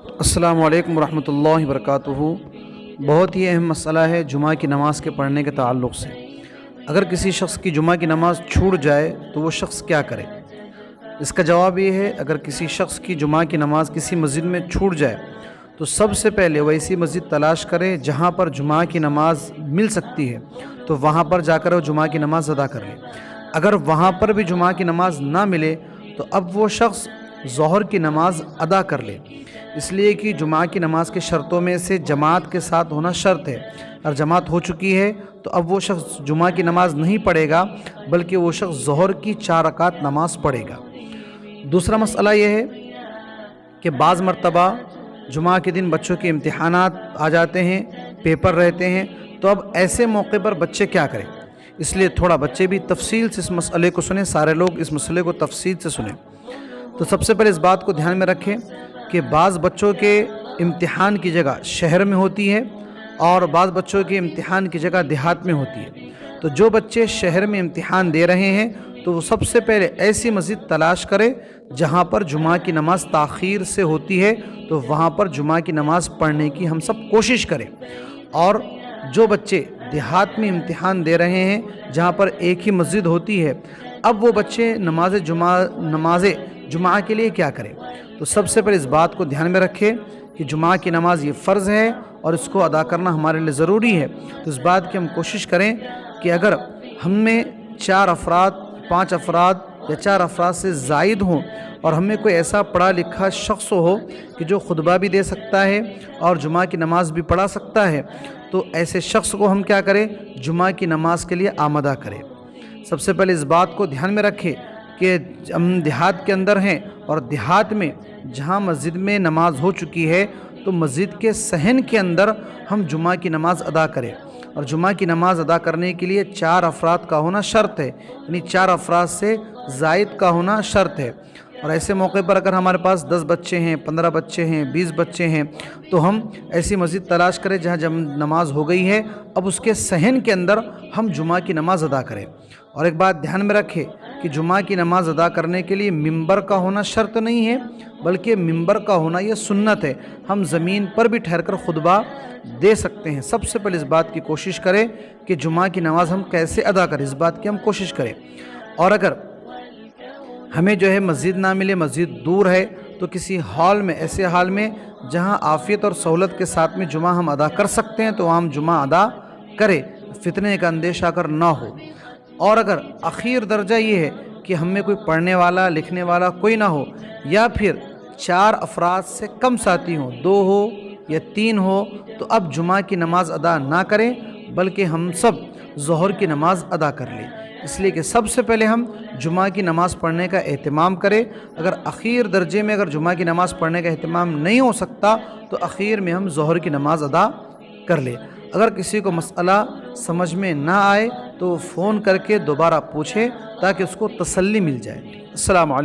السلام علیکم ورحمۃ اللہ وبرکاتہ۔ بہت ہی اہم مسئلہ ہے جمعہ کی نماز کے پڑھنے کے تعلق سے۔ اگر کسی شخص کی جمعہ کی نماز چھوٹ جائے تو وہ شخص کیا کرے؟ اس کا جواب یہ ہے، اگر کسی شخص کی جمعہ کی نماز کسی مسجد میں چھوٹ جائے تو سب سے پہلے وہ ایسی مسجد تلاش کرے جہاں پر جمعہ کی نماز مل سکتی ہے، تو وہاں پر جا کر وہ جمعہ کی نماز ادا کر لے۔ اگر وہاں پر بھی جمعہ کی نماز نہ ملے تو اب وہ شخص ظہر کی نماز ادا کر لے، اس لیے کہ جمعہ کی نماز کے شرطوں میں سے جماعت کے ساتھ ہونا شرط ہے۔ اگر جماعت ہو چکی ہے تو اب وہ شخص جمعہ کی نماز نہیں پڑھے گا، بلکہ وہ شخص ظہر کی 4 رکعت نماز پڑھے گا۔ دوسرا مسئلہ یہ ہے کہ بعض مرتبہ جمعہ کے دن بچوں کے امتحانات آ جاتے ہیں، پیپر رہتے ہیں، تو اب ایسے موقع پر بچے کیا کریں؟ اس لیے تھوڑا بچے بھی تفصیل سے اس مسئلے کو سنیں، سارے لوگ اس مسئلے کو تفصیل سے سنیں۔ تو سب سے پہلے اس بات کو دھیان میں رکھیں کہ بعض بچوں کے امتحان کی جگہ شہر میں ہوتی ہے اور بعض بچوں کے امتحان کی جگہ دیہات میں ہوتی ہے۔ تو جو بچے شہر میں امتحان دے رہے ہیں تو وہ سب سے پہلے ایسی مسجد تلاش کرے جہاں پر جمعہ کی نماز تاخیر سے ہوتی ہے، تو وہاں پر جمعہ کی نماز پڑھنے کی ہم سب کوشش کریں۔ اور جو بچے دیہات میں امتحان دے رہے ہیں جہاں پر ایک ہی مسجد ہوتی ہے، اب وہ بچے نماز جمعہ کے لیے کیا کریں؟ تو سب سے پہلے اس بات کو دھیان میں رکھیں کہ جمعہ کی نماز یہ فرض ہے اور اس کو ادا کرنا ہمارے لیے ضروری ہے۔ تو اس بات کی ہم کوشش کریں کہ اگر ہم میں 4 افراد، 5 افراد یا 4 افراد سے زائد ہوں اور ہم میں کوئی ایسا پڑھا لکھا شخص ہو کہ جو خطبہ بھی دے سکتا ہے اور جمعہ کی نماز بھی پڑھا سکتا ہے، تو ایسے شخص کو ہم کیا کریں؟ جمعہ کی نماز کے لیے آمادہ کریں۔ سب سے پہلے اس بات کو دھیان میں رکھیں کہ ہم دیہات کے اندر ہیں اور دیہات میں جہاں مسجد میں نماز ہو چکی ہے تو مسجد کے صحن کے اندر ہم جمعہ کی نماز ادا کریں، اور جمعہ کی نماز ادا کرنے کے لیے 4 افراد کا ہونا شرط ہے، یعنی 4 افراد سے زائد کا ہونا شرط ہے۔ اور ایسے موقع پر اگر ہمارے پاس 10 بچے ہیں، 15 بچے ہیں، 20 بچے ہیں، تو ہم ایسی مسجد تلاش کریں جہاں جب نماز ہو گئی ہے اب اس کے صحن کے اندر ہم جمعہ کی نماز ادا کریں۔ اور ایک بات دھیان میں رکھیں کہ جمعہ کی نماز ادا کرنے کے لیے ممبر کا ہونا شرط نہیں ہے، بلکہ ممبر کا ہونا یہ سنت ہے۔ ہم زمین پر بھی ٹھہر کر خطبہ دے سکتے ہیں۔ سب سے پہلے اس بات کی کوشش کریں کہ جمعہ کی نماز ہم کیسے ادا کریں، اس بات کی ہم کوشش کریں۔ اور اگر ہمیں مسجد نہ ملے، مسجد دور ہے، تو کسی ہال میں، ایسے ہال میں جہاں عافیت اور سہولت کے ساتھ میں جمعہ ہم ادا کر سکتے ہیں تو ہم جمعہ ادا کریں، فتنے کا اندیشہ اگر نہ ہو۔ اور اگر اخیر درجہ یہ ہے کہ ہم میں کوئی پڑھنے والا، لکھنے والا کوئی نہ ہو، یا پھر 4 افراد سے کم ساتھی ہوں، 2 ہو یا 3 ہو، تو اب جمعہ کی نماز ادا نہ کریں بلکہ ہم سب ظہر کی نماز ادا کر لیں، اس لیے کہ سب سے پہلے ہم جمعہ کی نماز پڑھنے کا اہتمام کریں۔ اگر اخیر درجے میں اگر جمعہ کی نماز پڑھنے کا اہتمام نہیں ہو سکتا تو اخیر میں ہم ظہر کی نماز ادا کر لیں۔ اگر کسی کو مسئلہ سمجھ میں نہ آئے تو وہ فون کر کے دوبارہ پوچھے تاکہ اس کو تسلی مل جائے۔ السلام علیکم۔